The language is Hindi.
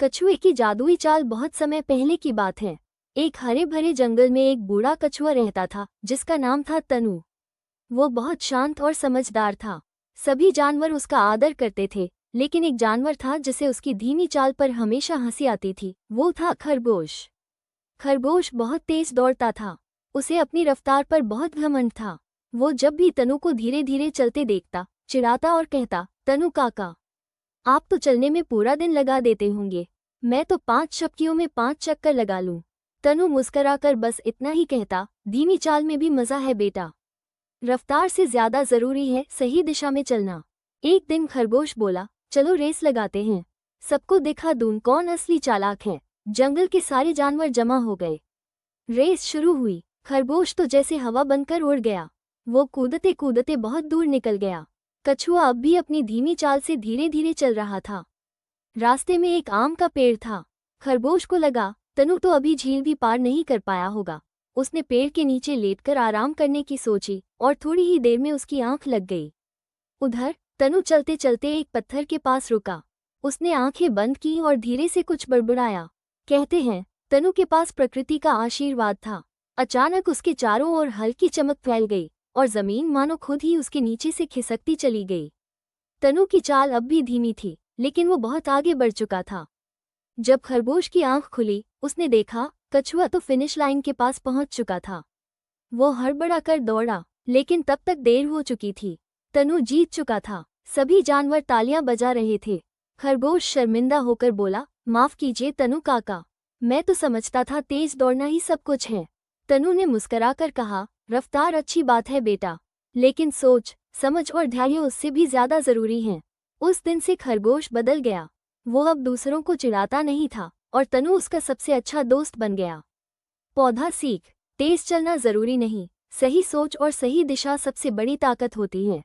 कछुए की जादुई चाल बहुत समय पहले की बात है। एक हरे भरे जंगल में एक बूढ़ा कछुआ रहता था जिसका नाम था तनु। वो बहुत शांत और समझदार था। सभी जानवर उसका आदर करते थे, लेकिन एक जानवर था जिसे उसकी धीमी चाल पर हमेशा हंसी आती थी। वो था खरगोश। खरगोश बहुत तेज दौड़ता था। उसे अपनी रफ्तार पर बहुत घमंड था। वो जब भी तनु को धीरे धीरे चलते देखता, चिढ़ाता और कहता, तनु काका, आप तो चलने में पूरा दिन लगा देते होंगे, मैं तो 5 चक्कियों में 5 चक्कर लगा लूं। तनु मुस्कराकर बस इतना ही कहता, धीमी चाल में भी मजा है बेटा। रफ्तार से ज्यादा जरूरी है सही दिशा में चलना। एक दिन खरगोश बोला, चलो रेस लगाते हैं, सबको दिखा दूं कौन असली चालाक है। जंगल के सारे जानवर जमा हो गए। रेस शुरू हुई। खरगोश तो जैसे हवा बनकर उड़ गया। वो कूदते कूदते बहुत दूर निकल गया। कछुआ अब भी अपनी धीमी चाल से धीरे धीरे चल रहा था। रास्ते में एक आम का पेड़ था। खरगोश को लगा, तनु तो अभी झील भी पार नहीं कर पाया होगा। उसने पेड़ के नीचे लेटकर आराम करने की सोची और थोड़ी ही देर में उसकी आंख लग गई। उधर तनु चलते चलते एक पत्थर के पास रुका। उसने आंखें बंद की और धीरे से कुछ बड़बड़ाया। कहते हैं, तनु के पास प्रकृति का आशीर्वाद था। अचानक उसके चारों ओर हल्की चमक फैल गई और जमीन मानो खुद ही उसके नीचे से खिसकती चली गई। तनु की चाल अब भी धीमी थी, लेकिन वो बहुत आगे बढ़ चुका था। जब खरगोश की आंख खुली, उसने देखा कछुआ तो फिनिश लाइन के पास पहुंच चुका था। वो हड़बड़ाकर दौड़ा, लेकिन तब तक देर हो चुकी थी। तनु जीत चुका था। सभी जानवर तालियां बजा रहे थे। खरगोश शर्मिंदा होकर बोला, माफ कीजिए तनु काका, मैं तो समझता था तेज दौड़ना ही सब कुछ है। तनु ने मुस्कराकर कहा, रफ्तार अच्छी बात है बेटा, लेकिन सोच, समझ और धैर्य उससे भी ज्यादा जरूरी हैं। उस दिन से खरगोश बदल गया। वो अब दूसरों को चिढ़ाता नहीं था और तनु उसका सबसे अच्छा दोस्त बन गया। पौधा सीख, तेज चलना जरूरी नहीं, सही सोच और सही दिशा सबसे बड़ी ताकत होती है।